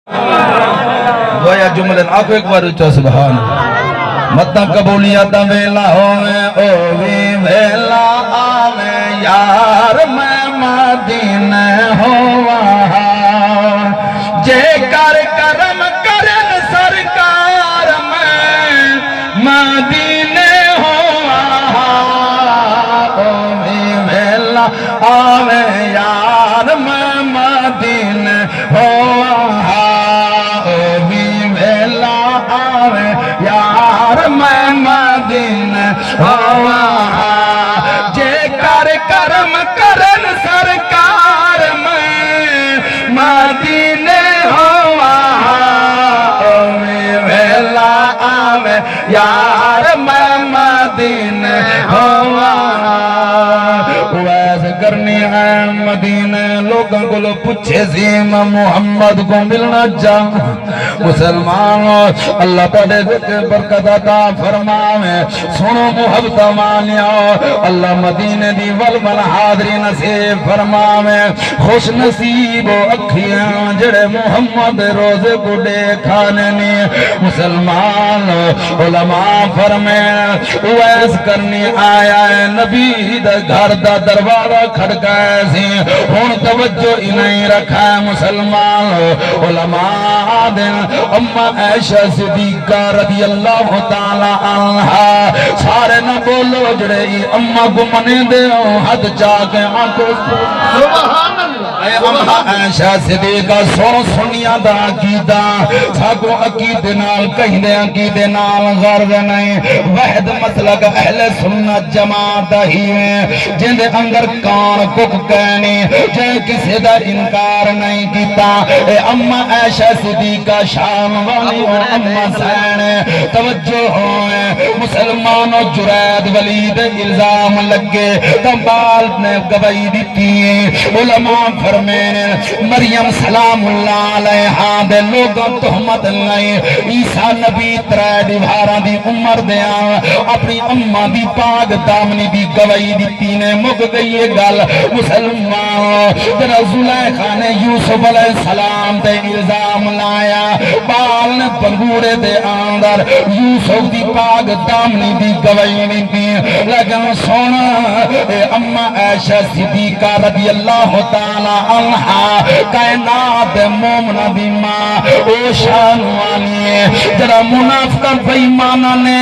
دویا جملن آنکھو ایک بار اچھا سبحان مطا قبولیت ویلا ہوئے اووی ویلا آوے یار میں مدینہ ہوا جے کر کرم کرن سرکار میں مدینہ ہوا اووی ویلا آوے یار میں مدینہ ہوا یار میں مدینہ ہوا جے کر کرم کرن سرکار میں مدینہ ہوا ویلا آوے یار میں مدینہ ہوا ویسے کرنی ہے مدینہ لوگوں کو لو پوچھے زیم محمد کو ملنا چاہ مسلمان اللہ تعالی ذکر برکت عطا فرماوے سنو محبت مانیا اللہ مدینہ دی والمل حاضری نصیب فرماوے خوش نصیب و اکھیاں جڑے محمد روزے کو دیکھانے نہیں مسلمان علماء فرمے ویس کرنی آیا ہے نبی دا گھر دا دروازہ کھڑکائے سی ہون توجہ انہیں رکھا ہے مسلمان علماء دن اما عائشہ صدیقہ رضی اللہ تعالی عنہ سارے نہ بولو جڑے اما کو منے دے حد چاہ کے آنکھوں سبحان اللہ اے اما عائشہ صدیقہ سن سنیا دا عقیدہ ساکو عقیدے نال کہیں دے عقیدے نال غرض نہیں وحد مسلک اہل سنت جماعت ہی میں جن دے اندر کان کک کہنی جن کسی دا انکار نہیں کیتا اے اما عائشہ صدیقہ شام والی و اما سین توجہ ہوئے مسلمان و جرید ولید الزام لگے تنبال نے گواہی دیتی علماء فرمین مریم سلام اللہ علیہا دے لوگوں تہمت نہیں عیسیٰ نبی ترے دیوارہ دی عمر دیاں اپنی اما دی پاک دامنی دی گواہی دیتی نے مک گئی یہ گل مسلمان تیرا زلیخہ نے یوسف علیہ السلام دے الزام لایا بال نے پنگوڑے دے اندر یوسف دی پاک دامنی دی گواہی دیتی لیکن سونا اے اما عائشہ صدیقہ رضی اللہ تعالی عنہ کائنات مومنہ دی ماں او شان والی ہے جرا منافقہ بیمانہ نے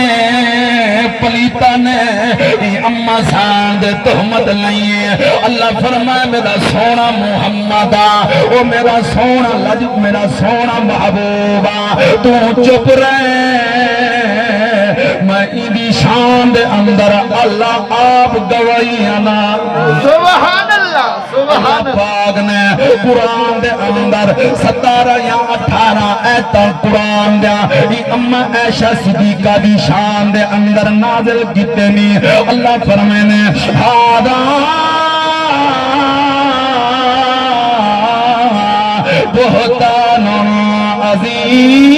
پلیتا نے اما ساند تہمت نہیں ہے اللہ فرمائے میرا سونا محمدہ او میرا سونا لج میرا سونا محبوبہ تو چپ رہے میں ایدی شان دے اندر اللہ آپ گوائیانا سبحان اللہ سبحان اللہ پاک نے قرآن دے اندر 17 یا 18 ایتا قرآن دیا اما عائشہ صدیقہ دی شان دے اندر نازل کیتے نہیں اللہ فرمائے ہادا بہتان عظیم